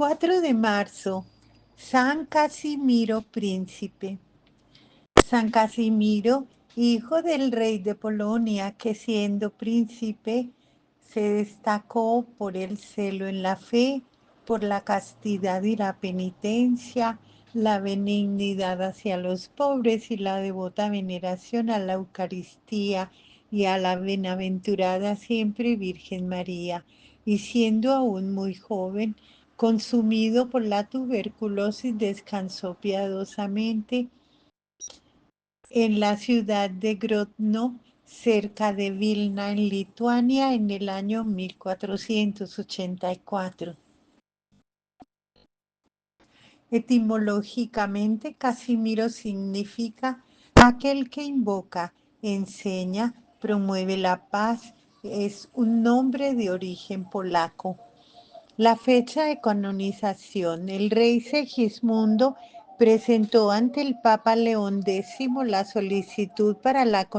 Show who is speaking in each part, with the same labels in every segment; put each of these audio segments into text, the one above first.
Speaker 1: 4 de marzo, San Casimiro Príncipe. San Casimiro, hijo del rey de Polonia, que siendo príncipe se destacó por el celo en la fe, por la castidad y la penitencia, la benignidad hacia los pobres y la devota veneración a la Eucaristía y a la bienaventurada siempre Virgen María, y siendo aún muy joven, consumido por la tuberculosis, descansó piadosamente en la ciudad de Grodno, cerca de Vilna, en Lituania, en el año 1484. Etimológicamente, Casimiro significa aquel que invoca, enseña, promueve la paz. Es un nombre de origen polaco. La fecha de canonización. El rey Segismundo presentó ante el Papa León X la solicitud para la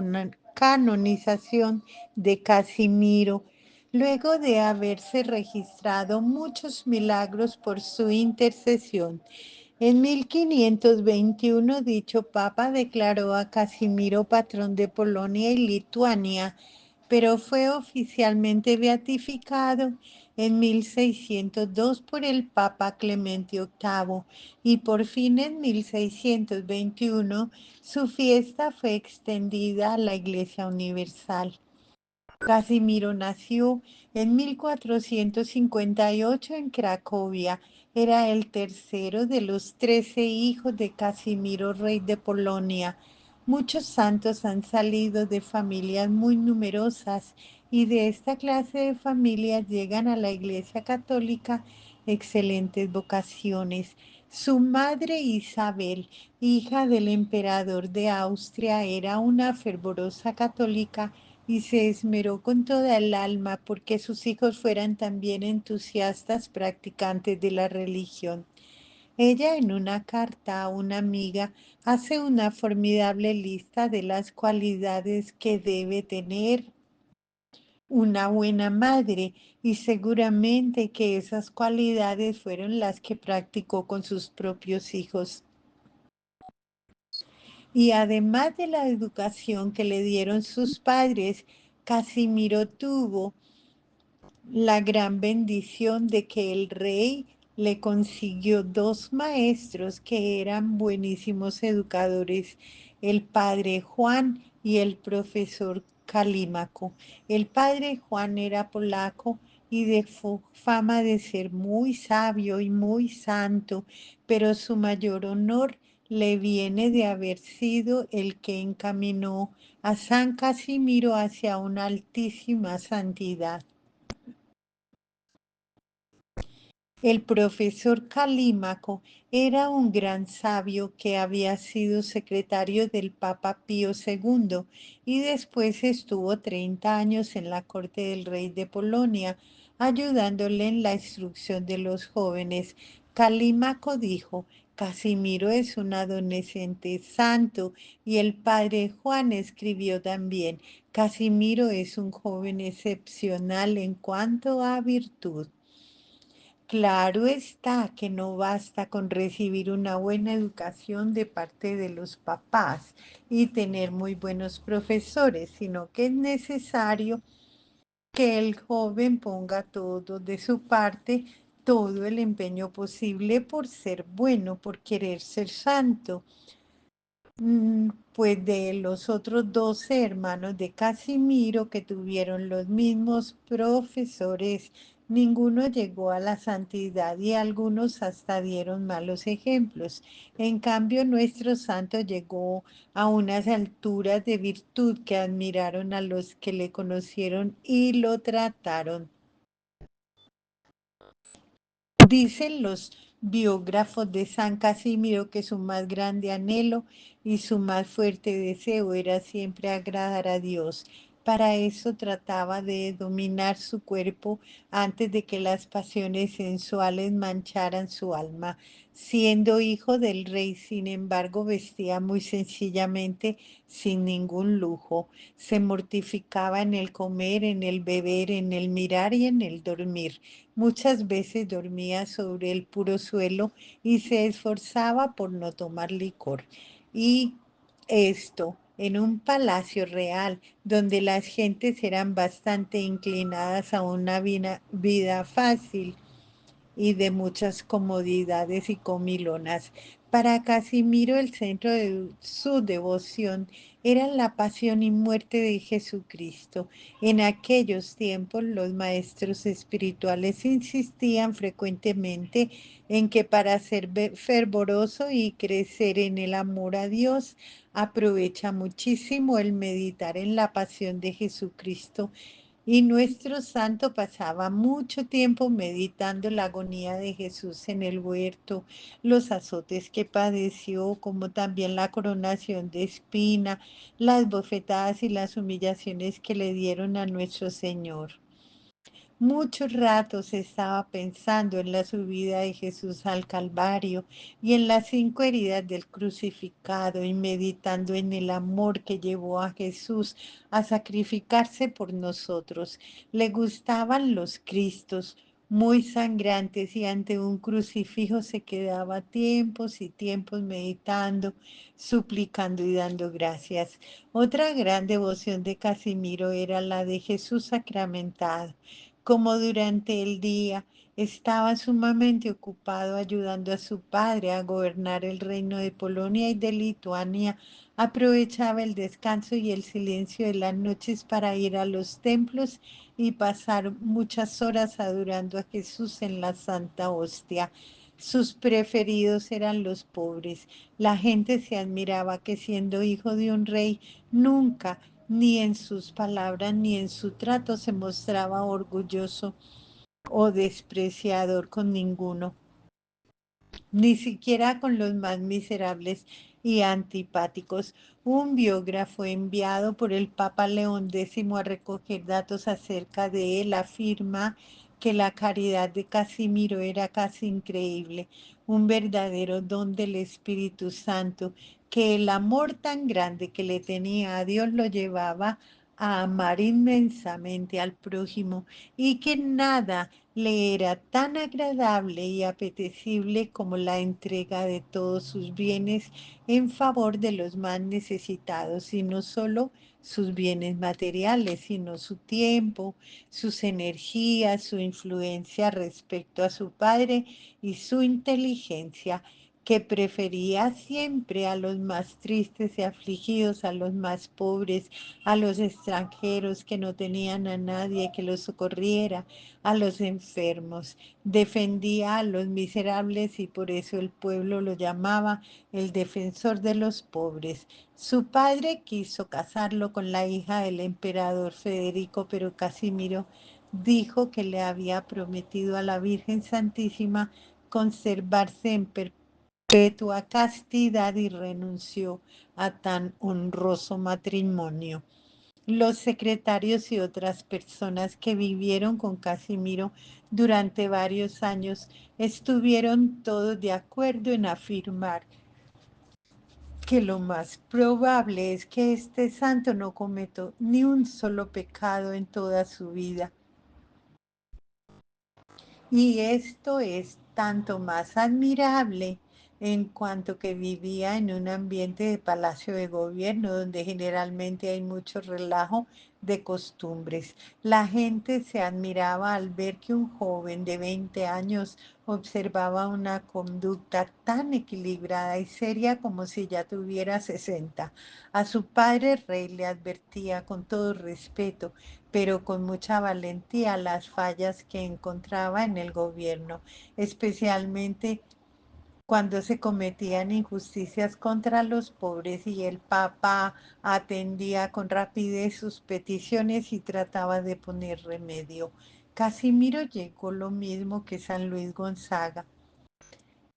Speaker 1: canonización de Casimiro, luego de haberse registrado muchos milagros por su intercesión. En 1521 dicho papa declaró a Casimiro patrón de Polonia y Lituania, pero fue oficialmente beatificado en 1602 por el Papa Clemente VIII, y por fin en 1621 su fiesta fue extendida a la Iglesia Universal. Casimiro nació en 1458 en Cracovia. Era el tercero de los 13 hijos de Casimiro, rey de Polonia. Muchos santos han salido de familias muy numerosas, y de esta clase de familias llegan a la Iglesia Católica excelentes vocaciones. Su madre Isabel, hija del emperador de Austria, era una fervorosa católica y se esmeró con toda el alma porque sus hijos fueran también entusiastas practicantes de la religión. Ella, en una carta a una amiga, hace una formidable lista de las cualidades que debe tener una buena madre, y seguramente que esas cualidades fueron las que practicó con sus propios hijos. Y además de la educación que le dieron sus padres, Casimiro tuvo la gran bendición de que el rey le consiguió dos maestros que eran buenísimos educadores, el padre Juan y el profesor Calímaco. El padre Juan era polaco y de fama de ser muy sabio y muy santo, pero su mayor honor le viene de haber sido el que encaminó a San Casimiro hacia una altísima santidad. El profesor Calímaco era un gran sabio que había sido secretario del Papa Pío II y después estuvo 30 años en la corte del rey de Polonia, ayudándole en la instrucción de los jóvenes. Calímaco dijo: Casimiro es un adolescente santo, y el padre Juan escribió también: Casimiro es un joven excepcional en cuanto a virtud. Claro está que no basta con recibir una buena educación de parte de los papás y tener muy buenos profesores, sino que es necesario que el joven ponga todo de su parte, todo el empeño posible por ser bueno, por querer ser santo. Pues de los otros 12 hermanos de Casimiro que tuvieron los mismos profesores, ninguno llegó a la santidad y algunos hasta dieron malos ejemplos. En cambio, nuestro santo llegó a unas alturas de virtud que admiraron a los que le conocieron y lo trataron. Dicen los biógrafos de San Casimiro que su más grande anhelo y su más fuerte deseo era siempre agradar a Dios. Para eso trataba de dominar su cuerpo antes de que las pasiones sensuales mancharan su alma. Siendo hijo del rey, sin embargo, vestía muy sencillamente, sin ningún lujo. Se mortificaba en el comer, en el beber, en el mirar y en el dormir. Muchas veces dormía sobre el puro suelo y se esforzaba por no tomar licor. Y esto en un palacio real, donde las gentes eran bastante inclinadas a una vida fácil y de muchas comodidades y comilonas. Para Casimiro el centro de su devoción era la pasión y muerte de Jesucristo. En aquellos tiempos los maestros espirituales insistían frecuentemente en que para ser fervoroso y crecer en el amor a Dios, aprovecha muchísimo el meditar en la pasión de Jesucristo, y nuestro santo pasaba mucho tiempo meditando la agonía de Jesús en el huerto, los azotes que padeció, como también la coronación de espina, las bofetadas y las humillaciones que le dieron a nuestro Señor. Muchos ratos estaba pensando en la subida de Jesús al Calvario y en las 5 heridas del crucificado, y meditando en el amor que llevó a Jesús a sacrificarse por nosotros. Le gustaban los Cristos muy sangrantes, y ante un crucifijo se quedaba tiempos y tiempos meditando, suplicando y dando gracias. Otra gran devoción de Casimiro era la de Jesús sacramentado. Como durante el día estaba sumamente ocupado ayudando a su padre a gobernar el reino de Polonia y de Lituania, aprovechaba el descanso y el silencio de las noches para ir a los templos y pasar muchas horas adorando a Jesús en la Santa Hostia. Sus preferidos eran los pobres. La gente se admiraba que, siendo hijo de un rey, nunca, ni en sus palabras ni en su trato, se mostraba orgulloso o despreciador con ninguno, ni siquiera con los más miserables y antipáticos. Un biógrafo enviado por el Papa León X a recoger datos acerca de él afirma que la caridad de Casimiro era casi increíble, un verdadero don del Espíritu Santo, que el amor tan grande que le tenía a Dios lo llevaba a amar inmensamente al prójimo, y que nada le era tan agradable y apetecible como la entrega de todos sus bienes en favor de los más necesitados, y no solo sus bienes materiales, sino su tiempo, sus energías, su influencia respecto a su padre y su inteligencia, que prefería siempre a los más tristes y afligidos, a los más pobres, a los extranjeros que no tenían a nadie que los socorriera, a los enfermos. Defendía a los miserables, y por eso el pueblo lo llamaba el defensor de los pobres. Su padre quiso casarlo con la hija del emperador Federico, pero Casimiro dijo que le había prometido a la Virgen Santísima conservarse en perpetua castidad, y renunció a tan honroso matrimonio. Los secretarios y otras personas que vivieron con Casimiro durante varios años estuvieron todos de acuerdo en afirmar que lo más probable es que este santo no cometió ni un solo pecado en toda su vida. Y esto es tanto más admirable en cuanto que vivía en un ambiente de palacio de gobierno, donde generalmente hay mucho relajo de costumbres. La gente se admiraba al ver que un joven de 20 años observaba una conducta tan equilibrada y seria como si ya tuviera 60. A su padre rey le advertía con todo respeto, pero con mucha valentía, las fallas que encontraba en el gobierno, especialmente cuando se cometían injusticias contra los pobres, y el Papa atendía con rapidez sus peticiones y trataba de poner remedio. Casimiro llegó lo mismo que San Luis Gonzaga,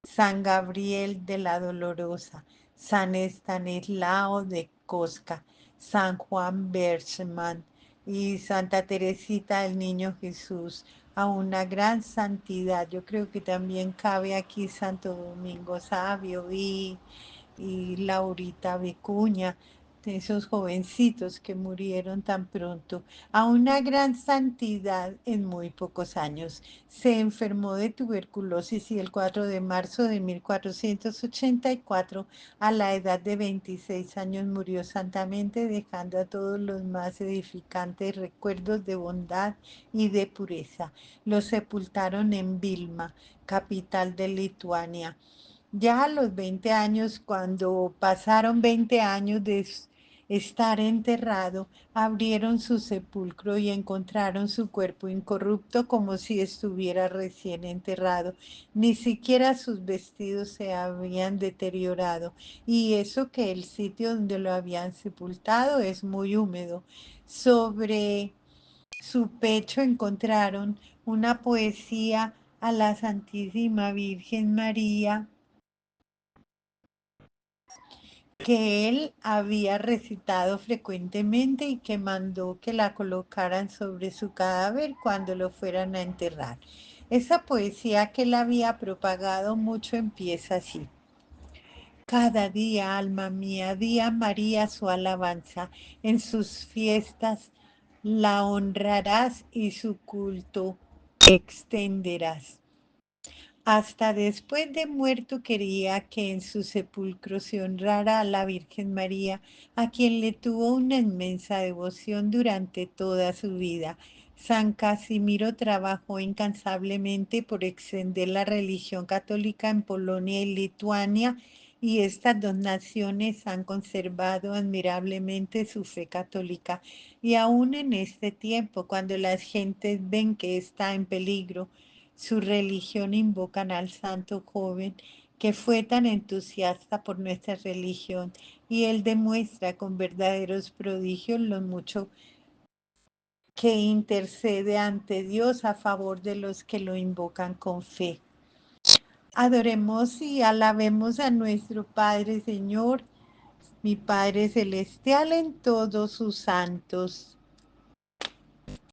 Speaker 1: San Gabriel de la Dolorosa, San Estanislao de Cosca, San Juan Berchmán, y Santa Teresita del Niño Jesús a una gran santidad. Yo creo que también cabe aquí Santo Domingo Sabio y Laurita Vicuña, de esos jovencitos que murieron tan pronto, a una gran santidad en muy pocos años. Se enfermó de tuberculosis y el 4 de marzo de 1484, a la edad de 26 años, murió santamente, dejando a todos los más edificantes recuerdos de bondad y de pureza. Lo sepultaron en Vilna, capital de Lituania. Ya a los 20 años, cuando pasaron 20 años de estar enterrado, abrieron su sepulcro y encontraron su cuerpo incorrupto como si estuviera recién enterrado. Ni siquiera sus vestidos se habían deteriorado. Y eso que el sitio donde lo habían sepultado es muy húmedo. Sobre su pecho encontraron una poesía a la Santísima Virgen María que él había recitado frecuentemente y que mandó que la colocaran sobre su cadáver cuando lo fueran a enterrar. Esa poesía que él había propagado mucho empieza así. Cada día, alma mía, di a María su alabanza. En sus fiestas la honrarás y su culto extenderás. Hasta después de muerto quería que en su sepulcro se honrara a la Virgen María, a quien le tuvo una inmensa devoción durante toda su vida. San Casimiro trabajó incansablemente por extender la religión católica en Polonia y Lituania, y estas dos naciones han conservado admirablemente su fe católica. Y aún en este tiempo, cuando las gentes ven que está en peligro, su religión, invocan al santo joven que fue tan entusiasta por nuestra religión, y él demuestra con verdaderos prodigios lo mucho que intercede ante Dios a favor de los que lo invocan con fe. Adoremos y alabemos a nuestro Padre Señor, mi Padre Celestial, en todos sus santos.